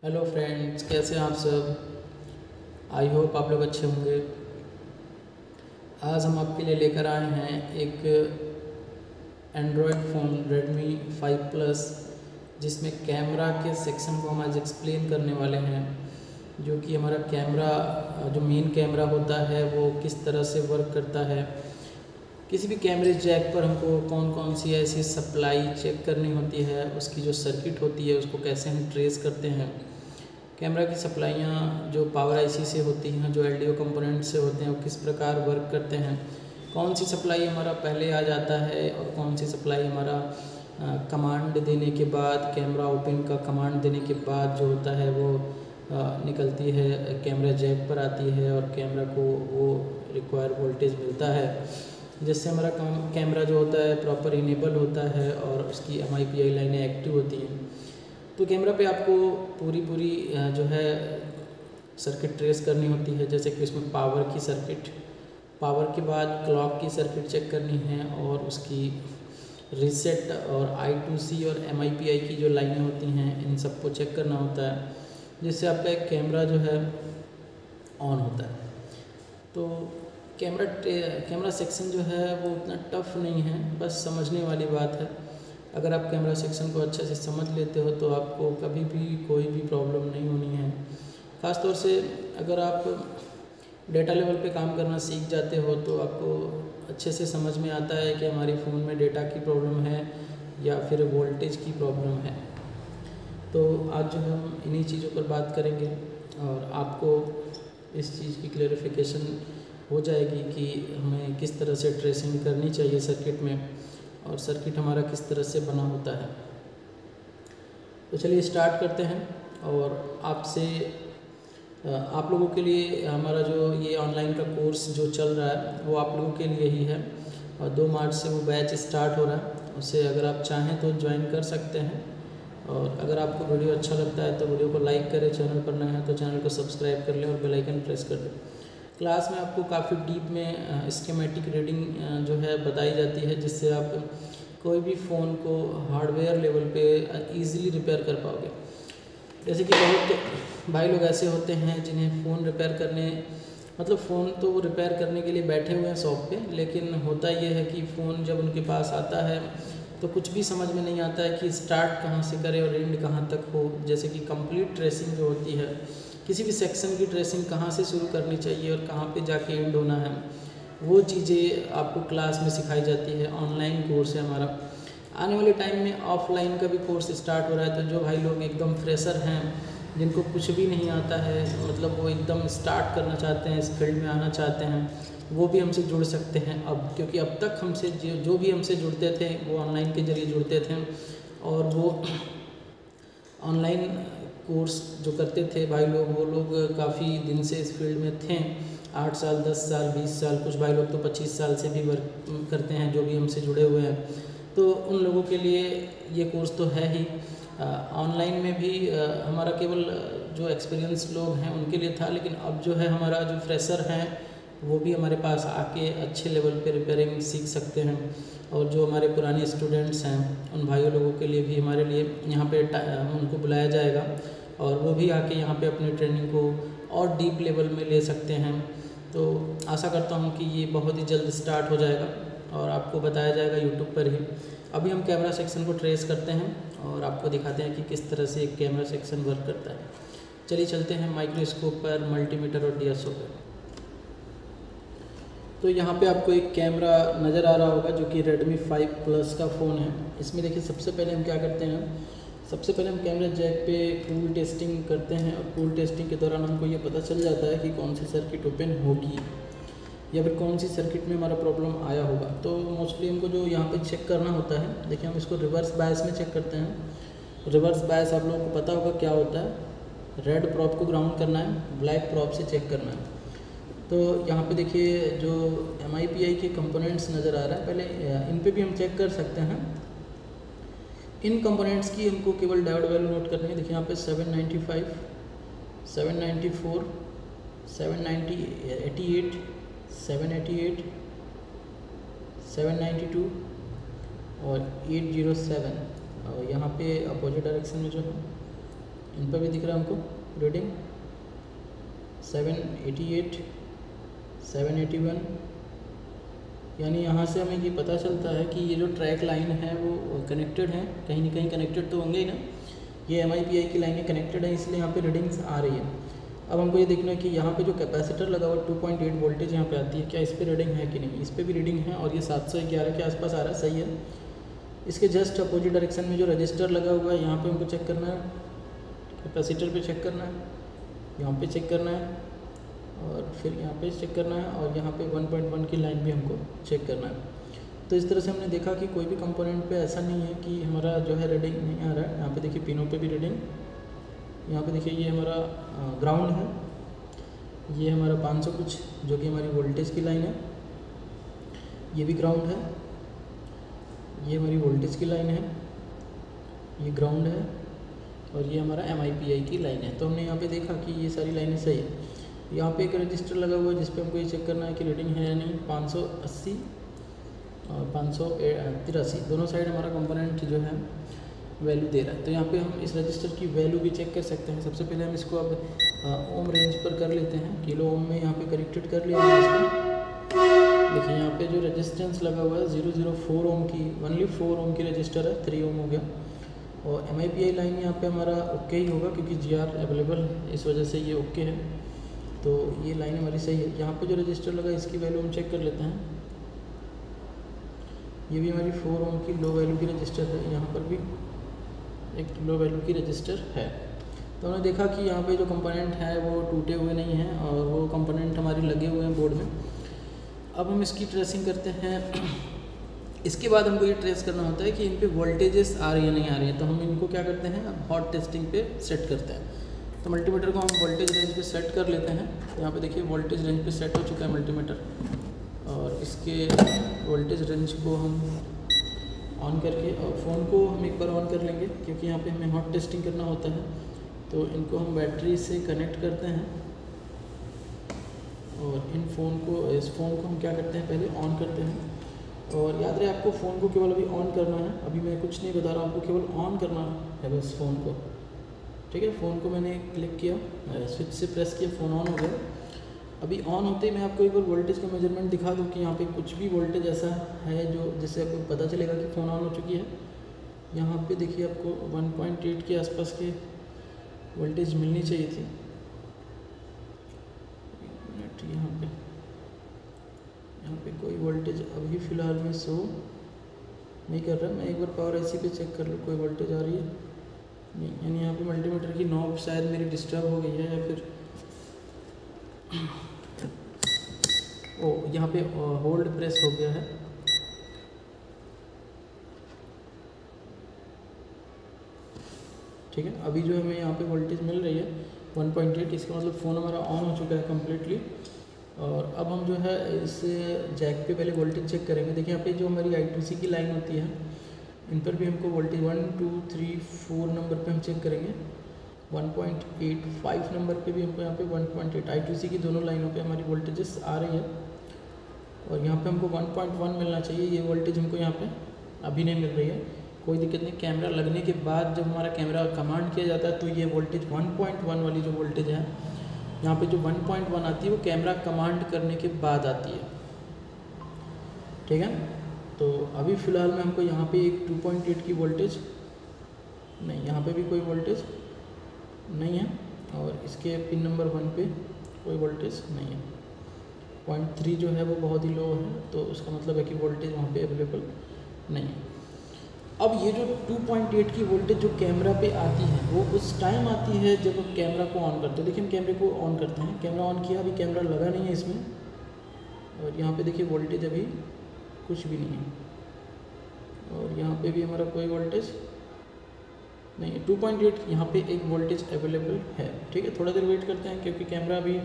Hello friends, कैसे हैं आप सब। आई होप आप लोग अच्छे होंगे। आज हम आपके लिए लेकर आए हैं एक एंड्रॉयड फ़ोन Redmi 5 Plus, जिसमें कैमरा के सेक्शन को हम आज एक्सप्लेन करने वाले हैं। जो कि हमारा कैमरा, जो मेन कैमरा होता है वो किस तरह से वर्क करता है। किसी भी कैमरे जैक पर हमको कौन कौन सी ऐसी सप्लाई चेक करनी होती है, उसकी जो सर्किट होती है उसको कैसे हम ट्रेस करते हैं। कैमरा की सप्लाइयाँ जो पावर आईसी से होती हैं, जो एलडीओ कंपोनेंट से होते हैं, वो किस प्रकार वर्क करते हैं। कौन सी सप्लाई हमारा पहले आ जाता है और कौन सी सप्लाई हमारा कमांड देने के बाद, कैमरा ओपन का कमांड देने के बाद जो होता है वो निकलती है, कैमरा जैक पर आती है और कैमरा को वो रिक्वायर वोल्टेज मिलता है, जिससे हमारा कैमरा जो होता है प्रॉपर इनेबल होता है और उसकी MIPI लाइनें एक्टिव होती हैं। तो कैमरा पे आपको पूरी जो है सर्किट ट्रेस करनी होती है। जैसे कि उसमें पावर की सर्किट, पावर के बाद क्लॉक की सर्किट चेक करनी है और उसकी रीसेट और I2C और MIPI की जो लाइनें होती हैं, इन सबको चेक करना होता है, जिससे आपका एक कैमरा जो है ऑन होता है। तो कैमरा सेक्शन जो है वो उतना टफ नहीं है, बस समझने वाली बात है। अगर आप कैमरा सेक्शन को अच्छे से समझ लेते हो तो आपको कभी भी कोई भी प्रॉब्लम नहीं होनी है। ख़ास तौर से अगर आप डेटा लेवल पे काम करना सीख जाते हो तो आपको अच्छे से समझ में आता है कि हमारी फ़ोन में डेटा की प्रॉब्लम है या फिर वोल्टेज की प्रॉब्लम है। तो आज जो हम इन्हीं चीज़ों पर बात करेंगे और आपको इस चीज़ की क्लेरिफिकेशन हो जाएगी कि हमें किस तरह से ट्रेसिंग करनी चाहिए सर्किट में और सर्किट हमारा किस तरह से बना होता है। तो चलिए स्टार्ट करते हैं। और आप लोगों के लिए हमारा जो ये ऑनलाइन का कोर्स जो चल रहा है वो आप लोगों के लिए ही है और 2 मार्च से वो बैच स्टार्ट हो रहा है। उसे अगर आप चाहें तो ज्वाइन कर सकते हैं। और अगर आपको वीडियो अच्छा लगता है तो वीडियो को लाइक करें, चैनल पर नए हैं तो चैनल को सब्सक्राइब कर लें और बेल आइकन प्रेस कर दें। क्लास में आपको काफ़ी डीप में स्कीमेटिक रीडिंग जो है बताई जाती है, जिससे आप कोई भी फ़ोन को हार्डवेयर लेवल पे इजीली रिपेयर कर पाओगे। जैसे कि बहुत भाई लोग ऐसे होते हैं जिन्हें फ़ोन रिपेयर करने, मतलब फ़ोन तो वो रिपेयर करने के लिए बैठे हुए हैं शॉप पे, लेकिन होता ये है कि फ़ोन जब उनके पास आता है तो कुछ भी समझ में नहीं आता है कि स्टार्ट कहाँ से करें और एंड कहाँ तक हो। जैसे कि कंप्लीट ट्रेसिंग जो होती है, किसी भी सेक्शन की ट्रेसिंग कहाँ से शुरू करनी चाहिए और कहाँ पे जाके एंड होना है, वो चीज़ें आपको क्लास में सिखाई जाती है। ऑनलाइन कोर्स है हमारा। आने वाले टाइम में ऑफलाइन का भी कोर्स स्टार्ट हो रहा है। तो जो भाई लोग एकदम फ्रेशर हैं, जिनको कुछ भी नहीं आता है, मतलब वो एकदम स्टार्ट करना चाहते हैं, इस फील्ड में आना चाहते हैं, वो भी हमसे जुड़ सकते हैं अब। क्योंकि अब तक हमसे जो भी हमसे जुड़ते थे वो ऑनलाइन के ज़रिए जुड़ते थे और वो ऑनलाइन कोर्स जो करते थे भाई लोग, वो लोग काफ़ी दिन से इस फील्ड में थे। 8 साल, 10 साल, 20 साल, कुछ भाई लोग तो 25 साल से भी वर्क करते हैं, जो भी हमसे जुड़े हुए हैं। तो उन लोगों के लिए ये कोर्स तो है ही। ऑनलाइन में भी हमारा केवल जो एक्सपीरियंस लोग हैं उनके लिए था, लेकिन अब जो है हमारा जो फ्रेशर हैं वो भी हमारे पास आके अच्छे लेवल पे रिपेयरिंग सीख सकते हैं। और जो हमारे पुराने स्टूडेंट्स हैं उन भाइयों लोगों के लिए भी हमारे लिए यहाँ पे उनको बुलाया जाएगा और वो भी आके यहाँ पे अपनी ट्रेनिंग को और डीप लेवल में ले सकते हैं। तो आशा करता हूँ कि ये बहुत ही जल्द स्टार्ट हो जाएगा और आपको बताया जाएगा यूट्यूब पर ही। अभी हम कैमरा सेक्शन को ट्रेस करते हैं और आपको दिखाते हैं कि किस तरह से एक कैमरा सेक्शन वर्क करता है। चलिए चलते हैं माइक्रोस्कोप पर, मल्टीमीटर और DSO पर। तो यहाँ पे आपको एक कैमरा नज़र आ रहा होगा जो कि Redmi 5 Plus का फ़ोन है। इसमें देखिए सबसे पहले हम क्या करते हैं, सबसे पहले हम कैमरा जैक पे कूल टेस्टिंग करते हैं और कूल टेस्टिंग के दौरान हमको ये पता चल जाता है कि कौन सी सर्किट ओपन होगी या फिर कौन सी सर्किट में हमारा प्रॉब्लम आया होगा। तो मोस्टली हमको जो यहाँ पे चेक करना होता है, देखिए हम इसको रिवर्स बायस में चेक करते हैं। रिवर्स बायस आप लोगों को पता होगा क्या होता है। रेड प्रॉप को ग्राउंड करना है, ब्लैक प्रॉप से चेक करना है। तो यहाँ पे देखिए जो MIPI के कंपोनेंट्स नज़र आ रहा है, पहले इन पे भी हम चेक कर सकते हैं। इन कंपोनेंट्स की हमको केवल डायोड वैल्यू नोट करनी है। देखिए यहाँ पे 795, 794, 788, 788, 792 और 807। और यहाँ पे अपोजिट डायरेक्शन में जो है इन पर भी दिख रहा है हमको रीडिंग 788, 781। यानी यहाँ से हमें ये पता चलता है कि ये जो ट्रैक लाइन है वो कनेक्टेड है, कहीं ना कहीं कनेक्टेड तो होंगे ही ना। ये MIPI की लाइनें कनेक्टेड है, इसलिए यहाँ पे रीडिंग्स आ रही है। अब हमको ये देखना है कि यहाँ पे जो कैपेसिटर लगा हुआ 2.8 वोल्टेज यहाँ पे आती है, क्या इस पर रीडिंग है कि नहीं। इस पर भी रीडिंग है और ये 711 के आसपास आ रहा है, सही है। इसके जस्ट अपोजिट डायरेक्शन में जो रजिस्टर लगा हुआ है यहाँ पे हमको चेक करना है, कैपेसिटर पे चेक करना है, यहाँ पे चेक करना है और फिर यहाँ पे चेक करना है और यहाँ पे 1.1 की लाइन भी हमको चेक करना है। तो इस तरह से हमने देखा कि कोई भी कंपोनेंट पे ऐसा नहीं है कि हमारा जो है रीडिंग नहीं आ रहा है। यहाँ पे देखिए पिनों पे भी रीडिंग, यहाँ पे देखिए ये हमारा ग्राउंड है, ये हमारा 500 कुछ जो कि हमारी वोल्टेज की लाइन है, ये भी ग्राउंड है, ये हमारी वोल्टेज की लाइन है, ये ग्राउंड है और ये हमारा MIPI की लाइन है। तो हमने यहाँ पे देखा कि ये सारी लाइनें सही है। यहाँ पे एक रजिस्टर लगा हुआ है जिस पे हमको ये चेक करना है कि रीडिंग है या नहीं। 580 और 583 दोनों साइड हमारा कंपोनेंट जो है वैल्यू दे रहा है। तो यहाँ पे हम इस रजिस्टर की वैल्यू भी चेक कर सकते हैं। सबसे पहले हम इसको अब ओम रेंज पर कर लेते हैं, किलो ओम में यहाँ पे कनेक्टेड कर लिया है इसको। देखिए यहाँ पे जो रेजिस्टेंस लगा हुआ है 004 ओम की, ओनली 4 ओम की रजिस्टर है, 3 ओम हो गया। और MIPI लाइन यहाँ पे हमारा ओके ही होगा क्योंकि GR अवेलेबल है, इस वजह से ये ओके है। तो ये लाइन हमारी सही है। यहाँ पे जो रजिस्टर लगा इसकी वैल्यू हम चेक कर लेते हैं। ये भी हमारी 4 ओम की लो वैल्यू की रजिस्टर है, यहाँ पर भी एक लो वैल्यू की रजिस्टर है। तो हमने देखा कि यहाँ पे जो कंपोनेंट है वो टूटे हुए नहीं हैं और वो कंपोनेंट हमारे लगे हुए हैं बोर्ड में। अब हम इसकी ट्रेसिंग करते हैं। इसके बाद हमको ये ट्रेस करना होता है कि इन पे वोल्टेजेस आ रही है नहीं आ रही है। तो हम इनको क्या करते हैं, अब हॉट टेस्टिंग पे सेट करते हैं। तो मल्टीमीटर को हम वोल्टेज रेंज पे सेट कर लेते हैं। यहाँ पे देखिए वोल्टेज रेंज पे सेट हो चुका है मल्टीमीटर, और इसके वोल्टेज रेंज को हम ऑन करके और फ़ोन को हम एक बार ऑन कर लेंगे क्योंकि यहाँ पे हमें हॉट टेस्टिंग करना होता है। तो इनको हम बैटरी से कनेक्ट करते हैं और इस फ़ोन को हम क्या करते हैं, पहले ऑन करते हैं। और याद रहे आपको फ़ोन को केवल अभी ऑन करना है, अभी मैं कुछ नहीं बता रहा, आपको केवल ऑन करना है बस फ़ोन को। ठीक है, फ़ोन को मैंने क्लिक किया, स्विच से प्रेस किया, फ़ोन ऑन हो गया। अभी ऑन होते ही मैं आपको एक बार वोल्टेज का मेजरमेंट दिखा दूँ कि यहाँ पे कुछ भी वोल्टेज ऐसा है जो जिससे आपको पता चलेगा कि फ़ोन ऑन हो चुकी है। यहाँ पे देखिए आपको 1.8 के आसपास के वोल्टेज मिलनी चाहिए थी। यहाँ पे कोई वोल्टेज अभी फ़िलहाल में शो नहीं कर रहा। मैं एक बार पावर IC पे चेक कर लूँ कोई वोल्टेज आ रही है नहीं, यानी यहाँ पे मल्टीमीटर की नॉब शायद मेरी डिस्टर्ब हो गई है या फिर यहाँ पे होल्ड प्रेस हो गया है। ठीक है, अभी जो हमें यहाँ पे वोल्टेज मिल रही है 1.8, इसका मतलब फ़ोन हमारा ऑन हो चुका है कम्प्लीटली। और अब हम जो है इस जैक पे पहले वोल्टेज चेक करेंगे। देखिए यहाँ पे जो हमारी I2C की लाइन होती है इन पर भी हमको वोल्टेज 1, 2, 3, 4 नंबर पे हम चेक करेंगे। 1.85 नंबर पे भी हमको यहाँ पे 1.8 I2C की दोनों लाइनों पे हमारी वोल्टेजेस आ रही है। और यहाँ पे हमको 1.1 मिलना चाहिए, ये वोल्टेज हमको यहाँ पे अभी नहीं मिल रही है। कोई दिक्कत नहीं, कैमरा लगने के बाद जब हमारा कैमरा कमांड किया जाता है तो ये वोल्टेज 1.1 वाली जो वोल्टेज है यहाँ पे जो 1.1 आती है वो कैमरा कमांड करने के बाद आती है। ठीक है, तो अभी फ़िलहाल में हमको यहाँ पे एक 2.8 की वोल्टेज नहीं, यहाँ पे भी कोई वोल्टेज नहीं है और इसके पिन नंबर 1 पे कोई वोल्टेज नहीं है। 0.3 जो है वो बहुत ही लो है, तो उसका मतलब है कि वोल्टेज वहाँ पे अवेलेबल नहीं है। अब ये जो 2.8 की वोल्टेज जो कैमरा पे आती है वो उस टाइम आती है जब हम कैमरा को ऑन करते हैं। देखिए हम कैमरे को ऑन करते हैं, कैमरा ऑन किया, अभी कैमरा लगा नहीं है इसमें, और यहाँ पे देखिए वोल्टेज अभी कुछ भी नहीं है और यहाँ पे भी हमारा कोई वोल्टेज नहीं है। 2.8 यहाँ पे एक वोल्टेज अवेलेबल है। ठीक है, थोड़ा देर वेट करते हैं क्योंकि कैमरा अभी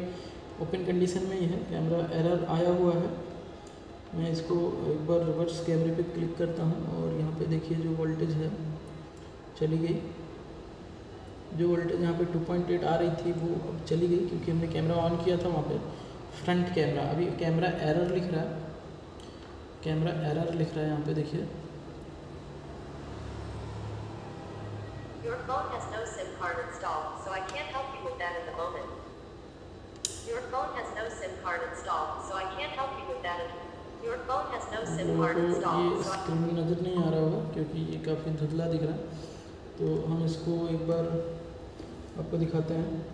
ओपन कंडीशन में ही है, कैमरा एरर आया हुआ है। मैं इसको एक बार रिवर्स कैमरे पे क्लिक करता हूँ और यहाँ पे देखिए जो वोल्टेज है चली गई। जो वोल्टेज यहाँ पे 2.8 आ रही थी वो अब चली गई क्योंकि हमने कैमरा ऑन किया था वहाँ पे फ्रंट कैमरा। अभी कैमरा एरर लिख रहा है, कैमरा एरर लिख रहा है यहाँ पे देखिए। Your phone has no SIM card installed. installed, so I can't help you with that at the moment. Your phone has no SIM card installed, so I can't help you with that. Your phone has no SIM card installed. ये screen में नज़र नहीं आ रहा होगा क्योंकि ये काफ़ी धुंधला दिख रहा है, तो हम इसको एक बार आपको दिखाते हैं।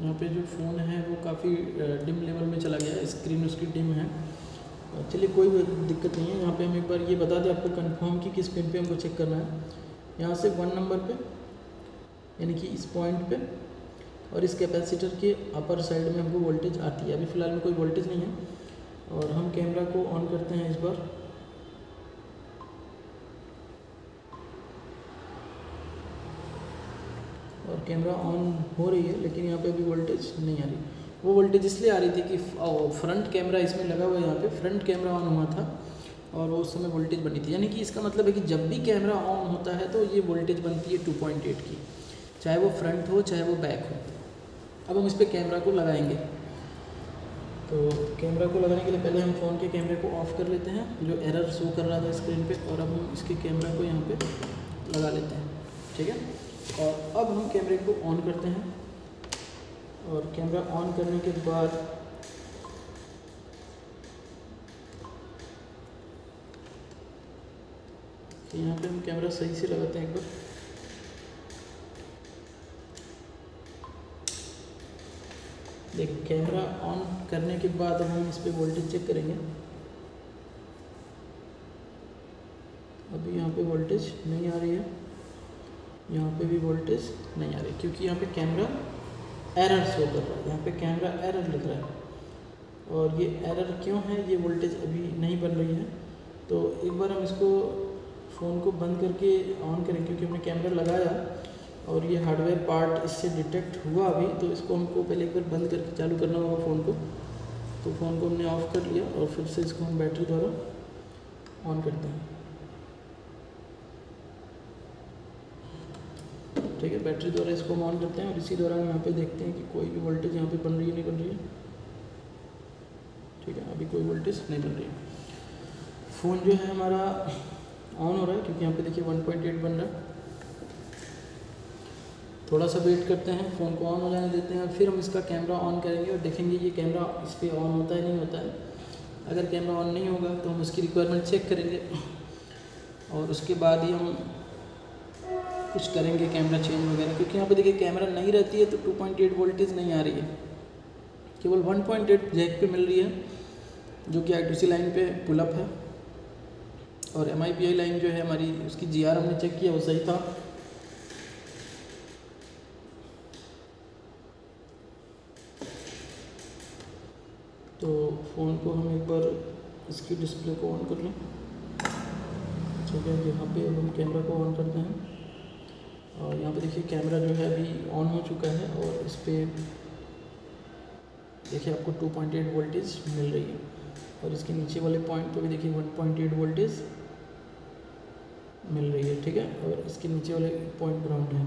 यहाँ पे जो फ़ोन है वो काफ़ी डिम लेवल में चला गया है, स्क्रीन उसकी डिम है। चलिए कोई दिक्कत नहीं है। यहाँ पे हम एक बार ये बता दें आपको कंफर्म कि किस पिन पे हमको चेक करना है। यहाँ से 1 नंबर पे यानी कि इस पॉइंट पे और इस कैपेसिटर के अपर साइड में हमको वोल्टेज आती है। अभी फ़िलहाल में कोई वोल्टेज नहीं है और हम कैमरा को ऑन करते हैं इस बार। और कैमरा ऑन हो रही है लेकिन यहाँ पे अभी वोल्टेज नहीं आ रही। वो वोल्टेज इसलिए आ रही थी कि फ्रंट कैमरा इसमें लगा हुआ है, यहाँ पे फ्रंट कैमरा ऑन हुआ था और वो उस समय वोल्टेज बनी थी। यानी कि इसका मतलब है कि जब भी कैमरा ऑन होता है तो ये वोल्टेज बनती है 2.8 की, चाहे वो फ्रंट हो चाहे वो बैक हो। अब हम इस पर कैमरा को लगाएंगे। तो कैमरा को लगाने के लिए पहले हम फ़ोन के कैमरे को ऑफ़ कर लेते हैं जो एरर शो कर रहा था स्क्रीन पे, और अब हम इसके कैमरा को यहाँ पे लगा लेते हैं। ठीक है, और अब हम कैमरे को ऑन करते हैं और कैमरा ऑन करने के बाद यहाँ पे हम कैमरा सही से लगाते हैं एक बार। देखिए कैमरा ऑन करने के बाद हम इस पे वोल्टेज चेक करेंगे। अभी यहाँ पे वोल्टेज नहीं आ रही है, यहाँ पे भी वोल्टेज नहीं आ रही क्योंकि यहाँ पे कैमरा एरर शो कर रहा है। यहाँ पे कैमरा एरर लिख रहा है और ये एरर क्यों है, ये वोल्टेज अभी नहीं बन रही है। तो एक बार हम इसको फ़ोन को बंद करके ऑन करें क्योंकि हमने कैमरा लगाया और ये हार्डवेयर पार्ट इससे डिटेक्ट हुआ अभी, तो इसको हमको पहले एक बार बंद करके चालू करना होगा फ़ोन को। तो फ़ोन को हमने ऑफ़ कर लिया और फिर से इसको हम बैटरी द्वारा ऑन करते हैं। ठीक है, बैटरी द्वारा इसको हम ऑन करते हैं और इसी दौरान यहाँ पे देखते हैं कि कोई भी वोल्टेज यहाँ पे बन रही है नहीं बन रही है। ठीक है, अभी कोई वोल्टेज नहीं बन रही है। फ़ोन जो है हमारा ऑन हो रहा है क्योंकि यहाँ पे देखिए 1.8 बन रहा है। थोड़ा सा वेट करते हैं, फ़ोन को ऑन हो जाने देते हैं और फिर हम इसका कैमरा ऑन करेंगे और देखेंगे ये कैमरा इस पर ऑन होता है नहीं होता है। अगर कैमरा ऑन नहीं होगा तो हम उसकी रिक्वायरमेंट चेक करेंगे और उसके बाद ही हम कुछ करेंगे कैमरा चेंज वगैरह, क्योंकि यहाँ पे देखिए कैमरा नहीं रहती है तो 2.8 वोल्टेज नहीं आ रही है, केवल 1.8 जैक पे मिल रही है जो कि I2C लाइन पे पुलअप है। और MIPI लाइन जो है हमारी उसकी GR हमने चेक किया वो सही था। तो फ़ोन को हम एक बार इसकी डिस्प्ले को ऑन कर लें। ठीक है, यहाँ पे अब हम कैमरा को ऑन करते हैं और यहाँ पे देखिए कैमरा जो है अभी ऑन हो चुका है और इस पर देखिए आपको 2.8 वोल्टेज मिल रही है और इसके नीचे वाले पॉइंट पे भी देखिए 1.8 वोल्टेज मिल रही है। ठीक है, और इसके नीचे वाले पॉइंट ग्राउंड है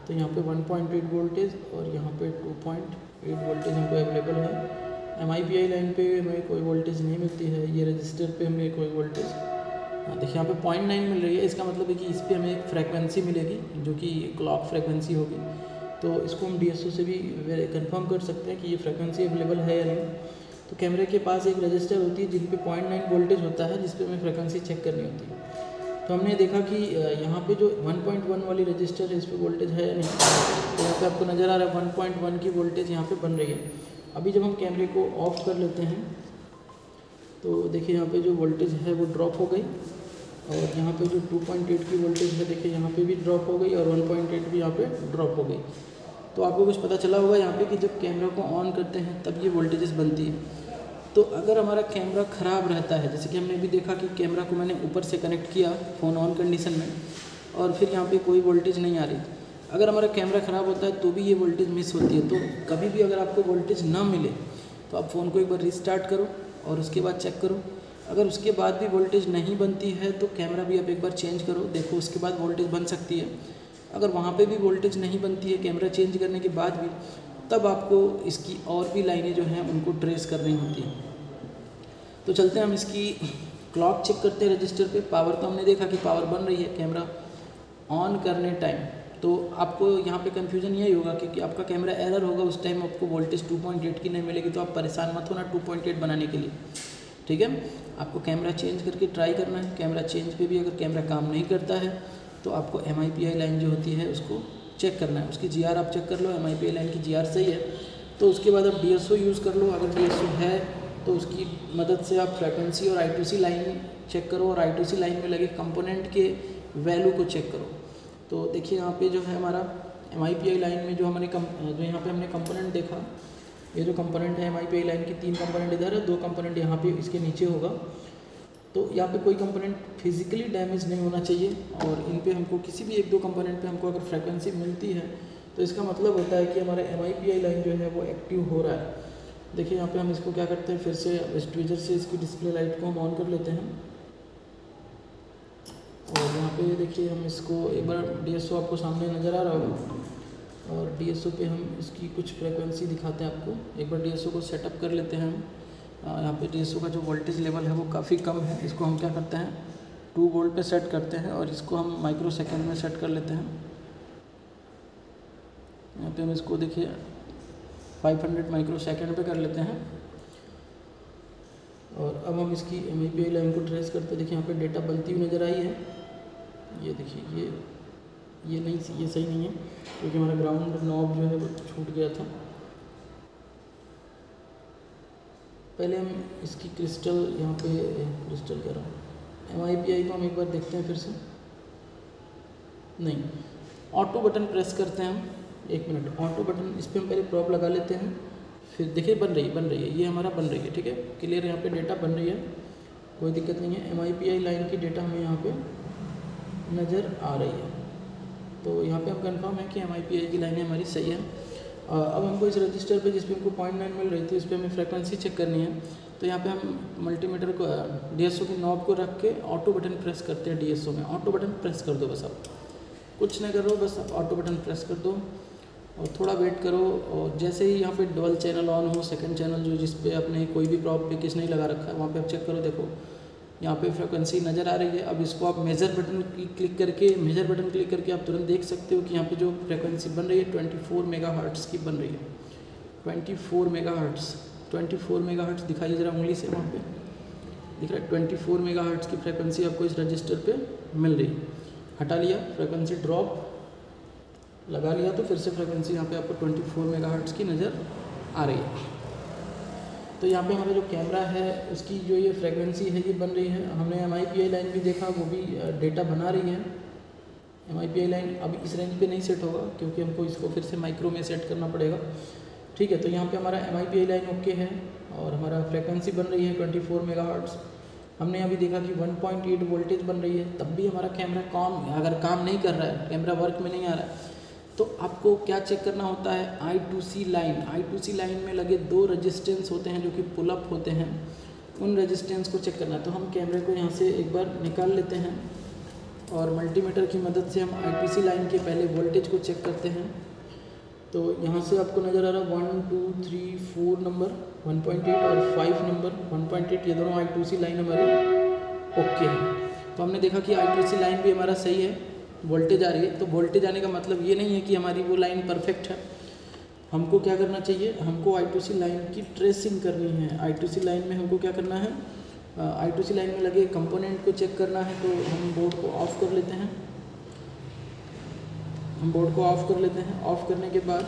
तो यहाँ पे 1.8 वोल्टेज और यहाँ पे 2.8 वोल्टेज हमको अवेलेबल है। MIPI लाइन पे हमें कोई वोल्टेज नहीं मिलती है, ये रजिस्टर पे हमें कोई वोल्टेज देखिए यहाँ पे 0.9 मिल रही है। इसका मतलब है कि इस पर हमें एक फ्रैक्वेंसी मिलेगी जो कि क्लॉक फ्रैक्वेंसी होगी। तो इसको हम DSO से भी कंफर्म कर सकते हैं कि ये फ्रैक्वेंसी अवेलेबल है या नहीं। तो कैमरे के पास एक रजिस्टर होती है जिन पे 0.9 वोल्टेज होता है जिस पे हमें फ्रैक्वेंसी चेक करनी होती है। तो हमने देखा कि यहाँ पे जो 1.1 वाली रजिस्टर है इस पर वोल्टेज है या नहीं, तो यहाँ पे आपको नज़र आ रहा है 1.1 की वोल्टेज यहाँ पे बन रही है। अभी जब हम कैमरे को ऑफ कर लेते हैं तो देखिए यहाँ पे जो वोल्टेज है वो ड्रॉप हो गई और यहाँ पे जो 2.8 की वोल्टेज है देखिए यहाँ पे भी ड्रॉप हो गई और 1.8 भी यहाँ पे ड्रॉप हो गई। तो आपको कुछ पता चला होगा यहाँ पे कि जब कैमरा को ऑन करते हैं तब ये वोल्टेजेस बनती है। तो अगर हमारा कैमरा ख़राब रहता है, जैसे कि हमने भी देखा कि कैमरा को मैंने ऊपर से कनेक्ट किया फ़ोन ऑन कंडीशन में और फिर यहाँ पे कोई वोल्टेज नहीं आ रही, अगर हमारा कैमरा ख़राब होता है तो भी ये वोल्टेज मिस होती है। तो कभी भी अगर आपको वोल्टेज ना मिले तो आप फ़ोन को एक बार रीस्टार्ट करो और उसके बाद चेक करो। अगर उसके बाद भी वोल्टेज नहीं बनती है तो कैमरा भी आप एक बार चेंज करो, देखो उसके बाद वोल्टेज बन सकती है। अगर वहाँ पे भी वोल्टेज नहीं बनती है कैमरा चेंज करने के बाद भी, तब आपको इसकी और भी लाइनें जो हैं उनको ट्रेस करनी होती हैं। तो चलते हैं हम इसकी क्लॉक चेक करते हैं रजिस्टर पे। पावर तो हमने देखा कि पावर बन रही है कैमरा ऑन करने टाइम। तो आपको यहाँ पे कन्फ्यूजन यही होगा क्योंकि आपका कैमरा एरर होगा, उस टाइम आपको वोल्टेज 2.8 की नहीं मिलेगी, तो आप परेशान मत होना 2.8 बनाने के लिए, ठीक है। आपको कैमरा चेंज करके ट्राई करना है। कैमरा चेंज पे भी अगर कैमरा काम नहीं करता है तो आपको MIPI लाइन जो होती है उसको चेक करना है, उसकी GR आप चेक कर लो, MIPI लाइन की GR सही है तो उसके बाद आप DSO यूज़ कर लो। अगर DSO है तो उसकी मदद से आप फ्रिक्वेंसी और I2C लाइन चेक करो और I2C लाइन में लगे कंपोनेंट के वैल्यू को चेक करो। तो देखिए यहाँ पे जो है हमारा MIPI लाइन में जो यहाँ पे हमने कंपोनेंट देखा, ये जो कंपोनेंट है MIPI लाइन की 3 कंपोनेंट इधर है, 2 कंपोनेंट यहाँ पे इसके नीचे होगा। तो यहाँ पे कोई कंपोनेंट फिजिकली डैमेज नहीं होना चाहिए और इन पे हमको किसी भी 1-2 कंपोनेंट पे हमको अगर फ्रिक्वेंसी मिलती है तो इसका मतलब होता है कि हमारा MIPI लाइन जो है वो एक्टिव हो रहा है। देखिए यहाँ पे हम इसको क्या करते हैं, फिर से ट्विजर से इसकी डिस्प्ले लाइट को हम ऑन कर लेते हैं और यहाँ पे देखिए हम इसको एक बार DSO आपको सामने नज़र आ रहा होगा और DSO पे हम इसकी कुछ फ्रिक्वेंसी दिखाते हैं आपको। एक बार DSO को सेटअप कर लेते हैं हम। यहाँ पे DSO का जो वोल्टेज लेवल है वो काफ़ी कम है, इसको हम क्या करते हैं 2 वोल्ट पे सेट करते हैं और इसको हम माइक्रो सेकेंड में सेट कर लेते हैं। यहाँ पे हम इसको देखिए 500 माइक्रो सेकेंड पे कर लेते हैं और अब हम इसकी MIPI लाइन को ट्रेस करते हैं। देखिए यहाँ पे डेटा बनती हुई नज़र आई है, ये देखिए ये सही नहीं है क्योंकि हमारा ग्राउंड नॉब जो है वो छूट गया था। पहले हम इसकी क्रिस्टल यहाँ पे क्रिस्टल कह रहा हूँ MIPI को हम एक बार देखते हैं फिर से। नहीं, ऑटो बटन प्रेस करते हैं हम, 1 मिनट, ऑटो बटन इस पर हम पहले प्रॉप लगा लेते हैं। फिर देखिए बन रही है, ये हमारा बन रही है, ठीक है, क्लियर। यहाँ पे डेटा बन रही है, कोई दिक्कत नहीं है। MIPI लाइन की डेटा हमें यहाँ पे नज़र आ रही है, तो यहाँ पे हम कंफर्म है कि MIPI की लाइनें हमारी सही है। अब हमको इस रजिस्टर पे जिस पे हमको 0.9 मिल रही थी उस पर हमें फ्रिक्वेंसी चेक करनी है। तो यहाँ पे हम मल्टीमीटर को DSO की नॉब को रख के ऑटो बटन प्रेस करते हैं। DSO में ऑटो बटन प्रेस कर दो, बस आप कुछ नहीं कर रहे हो, बस आप ऑटो बटन प्रेस कर दो और थोड़ा वेट करो। और जैसे ही यहाँ पे डबल चैनल ऑन हो, सेकंड चैनल जो जिस पे आपने कोई भी प्रॉप पिक्स नहीं लगा रखा है वहाँ पे आप चेक करो, देखो यहाँ पे फ्रिक्वेंसी नज़र आ रही है। अब इसको आप मेजर बटन क्लिक करके आप तुरंत देख सकते हो कि यहाँ पे जो फ्रिक्वेंसी बन रही है 24 मेगाहर्ट्ज़ की बन रही है। 24 मेगाहर्ट्ज़ दिखाइए ज़रा उंगली से, वहाँ पे दिख रहा है 24 मेगाहर्ट्ज़ की फ्रिक्वेंसी आपको इस रजिस्टर पे मिल रही है। हटा लिया, फ्रिक्वेंसी ड्रॉप लगा लिया तो फिर से फ्रिक्वेंसी यहाँ पे आपको 24 मेगाहर्ट्ज़ की नज़र आ रही है। तो यहाँ पे हमारा जो कैमरा है उसकी जो ये फ्रिक्वेंसी है ये बन रही है। हमने MIPI लाइन भी देखा, वो भी डेटा बना रही है। MIPI लाइन अभी इस रेंज पे नहीं सेट होगा क्योंकि हमको इसको फिर से माइक्रो में सेट करना पड़ेगा, ठीक है। तो यहाँ पे हमारा MIPI लाइन ओके है और हमारा फ्रिक्वेंसी बन रही है 24 मेगाहर्ट्ज़। हमने अभी देखा कि 1.8 वोल्टेज बन रही है, तब भी हमारा कैमरा अगर काम नहीं कर रहा है, कैमरा वर्क में नहीं आ रहा है, तो आपको क्या चेक करना होता है I2C लाइन में लगे 2 रेजिस्टेंस होते हैं जो कि पुल अप होते हैं, उन रेजिस्टेंस को चेक करना है। तो हम कैमरे को यहाँ से एक बार निकाल लेते हैं और मल्टीमीटर की मदद से हम I2C लाइन के पहले वोल्टेज को चेक करते हैं। तो यहाँ से आपको नज़र आ रहा है 1, 2, 3, 4 नंबर 1.8 और 5 नंबर 1.8, ये दोनों I2C लाइन हमारी ओके है। तो हमने देखा कि I2C लाइन भी हमारा सही है, वोल्टेज आ रही है। तो वोल्टेज आने का मतलब ये नहीं है कि हमारी वो लाइन परफेक्ट है। हमको क्या करना चाहिए, हमको I2C लाइन की ट्रेसिंग करनी है। I2C लाइन में हमको क्या करना है, I2C लाइन में लगे कंपोनेंट को चेक करना है। तो हम बोर्ड को ऑफ कर लेते हैं, ऑफ करने के बाद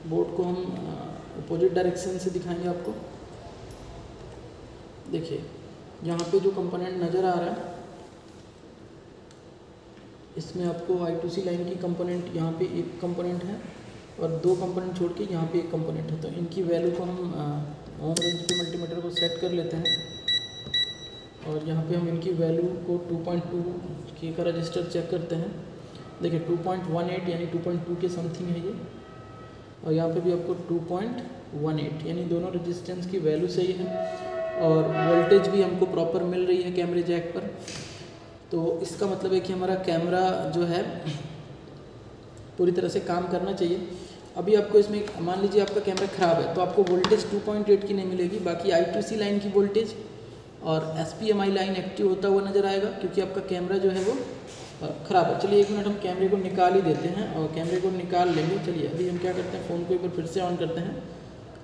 बोर्ड को हम अपोजिट डायरेक्शन से दिखाएंगे आपको। देखिए यहाँ पे जो कंपोनेंट नज़र आ रहा है इसमें आपको I2C लाइन की कंपोनेंट, यहाँ पे एक कंपोनेंट है और 2 कंपोनेंट छोड़ के यहाँ पे एक कंपोनेंट है। तो इनकी वैल्यू को हम होम रेंज पे मल्टीमीटर को सेट कर लेते हैं और यहाँ पे हम इनकी वैल्यू को 2.2 का रजिस्टर चेक करते हैं। देखिए 2.18 यानी 2.2 के समथिंग है ये, और यहाँ पे भी आपको 2.18 यानी दोनों रेजिस्टेंस की वैल्यू सही है और वोल्टेज भी हमको प्रॉपर मिल रही है कैमरे जैक पर। तो इसका मतलब है कि हमारा कैमरा जो है पूरी तरह से काम करना चाहिए। अभी आपको इसमें मान लीजिए आपका कैमरा ख़राब है तो आपको वोल्टेज 2.8 की नहीं मिलेगी, बाकी I2C लाइन की वोल्टेज और SPMI लाइन एक्टिव होता हुआ नज़र आएगा, क्योंकि आपका कैमरा जो है वो ख़राब है। चलिए 1 मिनट हम कैमरे को निकाल ही देते हैं और कैमरे को निकाल लेंगे। चलिए अभी हम क्या करते हैं, फ़ोन को एक बार फिर से ऑन करते हैं,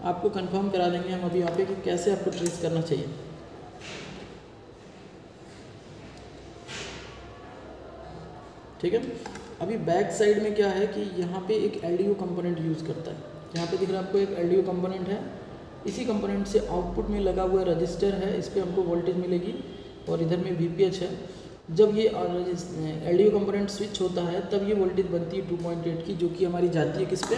आपको कंफर्म करा देंगे हम अभी यहाँ पे कि कैसे आपको ट्रेस करना चाहिए। ठीक है, अभी बैक साइड में क्या है कि यहाँ पे एक LDO कंपोनेंट यूज़ करता है। यहाँ पे दिख रहा है आपको एक LDO कंपोनेंट है, इसी कंपोनेंट से आउटपुट में लगा हुआ रजिस्टर है, इस पर हमको वोल्टेज मिलेगी और इधर में VPH है। जब ये LDO कंपोनेंट स्विच होता है तब ये वोल्टेज बनती है 2.8 की, जो कि हमारी जाती है किस पे,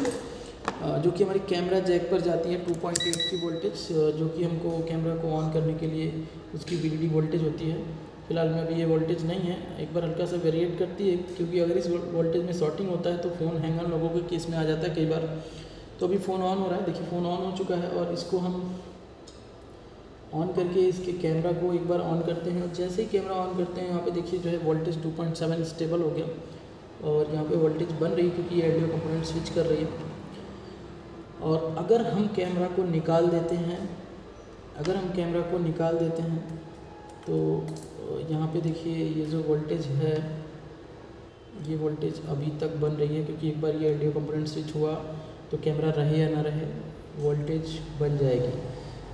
जो कि हमारी कैमरा जैक पर जाती है 2.8 की वोल्टेज, जो कि हमको कैमरा को ऑन करने के लिए उसकी VDD वोल्टेज होती है। फिलहाल में अभी ये वोल्टेज नहीं है, एक बार हल्का सा वेरिएट करती है, क्योंकि अगर इस वोल्टेज में शॉर्टिंग होता है तो फ़ोन हैंग ऑन लोगों के केस में आ जाता है कई बार। तो अभी फ़ोन ऑन हो रहा है, देखिए फ़ोन ऑन हो चुका है और इसको हम ऑन करके इसके कैमरा को एक बार ऑन करते हैं। जैसे ही कैमरा ऑन करते हैं यहाँ पे देखिए जो है वोल्टेज 2.7 स्टेबल हो गया और यहाँ पे वोल्टेज बन रही है, क्योंकि ये LDO कंपोनेंट स्विच कर रही है। और अगर हम कैमरा को निकाल देते हैं, तो यहाँ पे देखिए ये जो वोल्टेज है, ये वोल्टेज अभी तक बन रही है, क्योंकि एक बार ये LDO कंपोनेंट स्विच हुआ तो कैमरा रहे या ना रहे वोल्टेज बन जाएगी।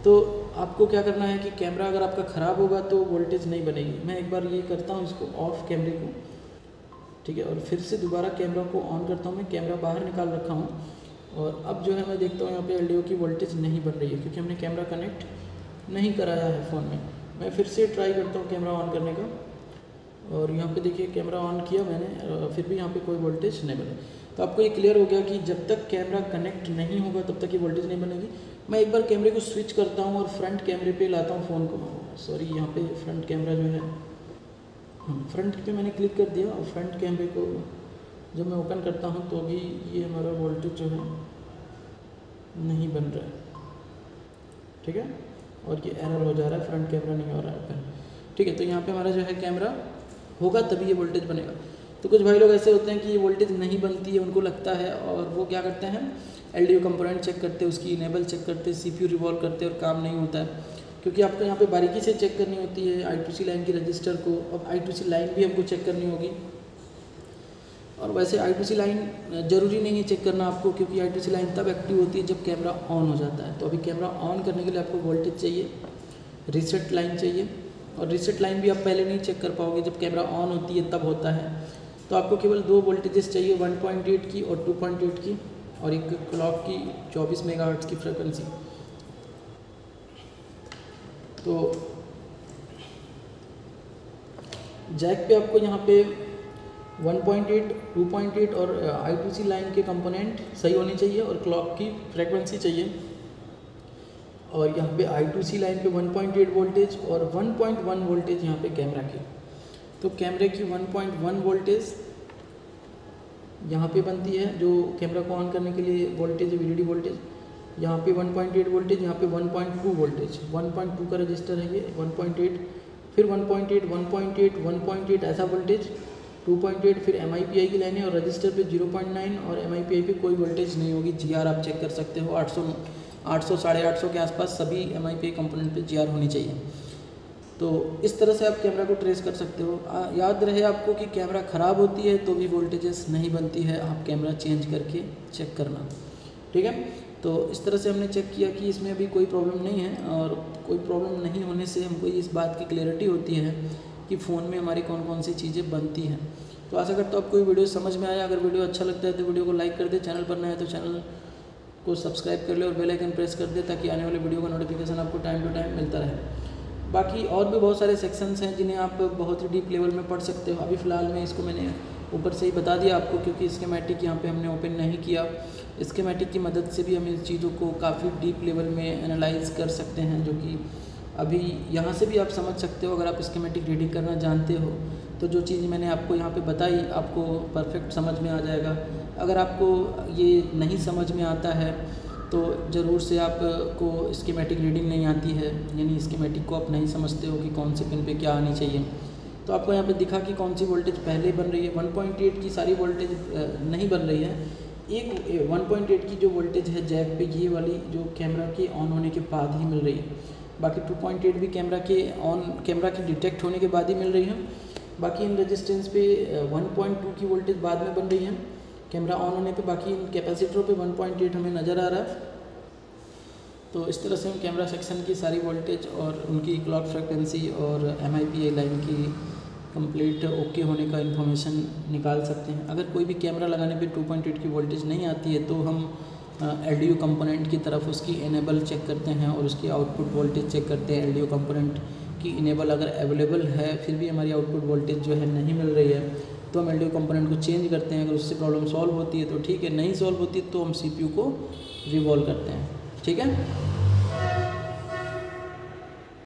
तो आपको क्या करना है कि कैमरा अगर आपका ख़राब होगा तो वोल्टेज नहीं बनेगी। मैं एक बार ये करता हूँ इसको ऑफ कैमरे को, ठीक है, और फिर से दोबारा कैमरा को ऑन करता हूँ। मैं कैमरा बाहर निकाल रखा हूँ और अब जो है मैं देखता हूँ यहाँ पे LDO की वोल्टेज नहीं बन रही है, क्योंकि हमने कैमरा कनेक्ट नहीं कराया है फ़ोन में। मैं फिर से ट्राई करता हूँ कैमरा ऑन करने का और यहाँ पे देखिए कैमरा ऑन किया मैंने, फिर भी यहाँ पे कोई वोल्टेज नहीं बने। तो आपको ये क्लियर हो गया कि जब तक कैमरा कनेक्ट नहीं होगा तब तक ये वोल्टेज नहीं बनेगी। मैं एक बार कैमरे को स्विच करता हूँ और फ्रंट कैमरे पे लाता हूँ फ़ोन को। सॉरी, यहाँ पे फ्रंट कैमरा जो है, फ्रंट पे मैंने क्लिक कर दिया और फ्रंट कैमरे को जब मैं ओपन करता हूँ तो भी ये हमारा वोल्टेज जो है नहीं बन रहा है, ठीक है, और ये एरर हो जा रहा है, फ्रंट कैमरा नहीं हो रहा है ओपन, ठीक है। तो यहाँ पे हमारा जो है कैमरा होगा तभी ये वोल्टेज बनेगा। तो कुछ भाई लोग ऐसे होते हैं कि ये वोल्टेज नहीं बनती है, उनको लगता है, और वो क्या करते हैं LDO कंपोनेंट चेक करते हैं, उसकी इनेबल चेक करते हैं, CPU रिवॉल्व करते हैं और काम नहीं होता है, क्योंकि आपको यहाँ पे बारीकी से चेक करनी होती है I2C लाइन की रजिस्टर को। अब I2C लाइन भी हमको चेक करनी होगी, और वैसे I2C लाइन ज़रूरी नहीं है चेक करना आपको, क्योंकि I2C लाइन तब एक्टिव होती है जब कैमरा ऑन हो जाता है। तो अभी कैमरा ऑन करने के लिए आपको वोल्टेज चाहिए, रीसेट लाइन चाहिए, और रीसेट लाइन भी आप पहले नहीं चेक कर पाओगे, जब कैमरा ऑन होती है तब होता है। तो आपको केवल 2 वोल्टेजेस चाहिए, 1.8 की और 2.8 की, और एक क्लॉक की 24 मेगाहर्ट्ज़ की फ्रिक्वेंसी। तो जैक पे आपको यहाँ पे 1.8, 2.8 और I2C लाइन के कंपोनेंट सही होने चाहिए और क्लॉक की फ्रिक्वेंसी चाहिए। और यहाँ पे I2C लाइन पे 1.8 वोल्टेज और 1.1 वोल्टेज यहाँ पे कैमरा की। तो कैमरे की 1.1 वोल्टेज यहाँ पे बनती है, जो कैमरा को ऑन करने के लिए वोल्टेज है, VDD वोल्टेज। यहाँ पे 1.8 वोल्टेज, यहाँ पे 1.2 वोल्टेज, 1.2 का रजिस्टर है ये, 1.8, फिर 1.8, 1.8, 1.8 ऐसा वोल्टेज, 2.8, फिर MIPI की लाइन है, और रजिस्टर पे 0.9 और MIPI पे कोई वोल्टेज नहीं होगी। GR आप चेक कर सकते हो, 800, 800 के आसपास सभी MIPI कंपोनेंट पे GR होनी चाहिए। तो इस तरह से आप कैमरा को ट्रेस कर सकते हो। याद रहे आपको कि कैमरा ख़राब होती है तो भी वोल्टेजेस नहीं बनती है, आप कैमरा चेंज करके चेक करना, ठीक है। तो इस तरह से हमने चेक किया कि इसमें अभी कोई प्रॉब्लम नहीं है, और कोई प्रॉब्लम नहीं होने से हमको इस बात की क्लैरिटी होती है कि फ़ोन में हमारी कौन कौन सी चीज़ें बनती हैं। तो आशा करता हूँ आपको ये वीडियो समझ में आया। अगर वीडियो अच्छा लगता है तो वीडियो को लाइक कर दे, चैनल पर नया है तो चैनल को सब्सक्राइब कर ले और बेल आइकन प्रेस कर दे, ताकि आने वाले वीडियो का नोटिफिकेशन आपको टाइम टू टाइम मिलता रहे। बाकी और भी बहुत सारे सेक्शंस हैं जिन्हें आप बहुत ही डीप लेवल में पढ़ सकते हो। अभी फ़िलहाल में इसको मैंने ऊपर से ही बता दिया आपको, क्योंकि स्कीमेटिक यहाँ पे हमने ओपन नहीं किया। स्कीमेटिक की मदद से भी हम इस चीज़ों को काफ़ी डीप लेवल में एनालाइज कर सकते हैं, जो कि अभी यहाँ से भी आप समझ सकते हो। अगर आप स्कीमेटिक रीडिंग करना जानते हो तो जो चीज़ मैंने आपको यहाँ पे बताई आपको परफेक्ट समझ में आ जाएगा। अगर आपको ये नहीं समझ में आता है तो ज़रूर से आपको स्कीमेटिक रीडिंग नहीं आती है, यानी स्कीमेटिक को आप नहीं समझते हो कि कौन से पिन पे क्या आनी चाहिए, तो आपको यहाँ पे दिखा कि कौन सी वोल्टेज पहले बन रही है। 1.8 की सारी वोल्टेज नहीं बन रही है, एक 1.8 की जो वोल्टेज है जैक पे, ये वाली जो कैमरा के ऑन होने के बाद ही मिल रही है। बाकी 2.8 भी कैमरा के डिटेक्ट होने के बाद ही मिल रही है। बाकी इन रेजिस्टेंस पे 1.2 की वोल्टेज बाद में बन रही है कैमरा ऑन होने पे। बाकी इन कैपेसिटरों पे 1.8 हमें नज़र आ रहा है। तो इस तरह से हम कैमरा सेक्शन की सारी वोल्टेज और उनकी क्लॉक फ्रिक्वेंसी और MIPI लाइन की कंप्लीट ओके होने का इन्फॉर्मेशन निकाल सकते हैं। अगर कोई भी कैमरा लगाने पे 2.8 की वोल्टेज नहीं आती है तो हम LDO कंपोनेंट की तरफ उसकी इनेबल चेक करते हैं और उसकी आउटपुट वोल्टेज चेक करते हैं। LDO कंपोनेंट की इनेबल अगर अवेलेबल है फिर भी हमारी आउटपुट वोल्टेज जो है नहीं मिल रही है तो हम LDO कंपोनेंट को चेंज करते हैं। अगर उससे प्रॉब्लम सॉल्व होती है तो ठीक है, नहीं सॉल्व होती है तो हम CPU को रिवॉल्व करते हैं। ठीक है।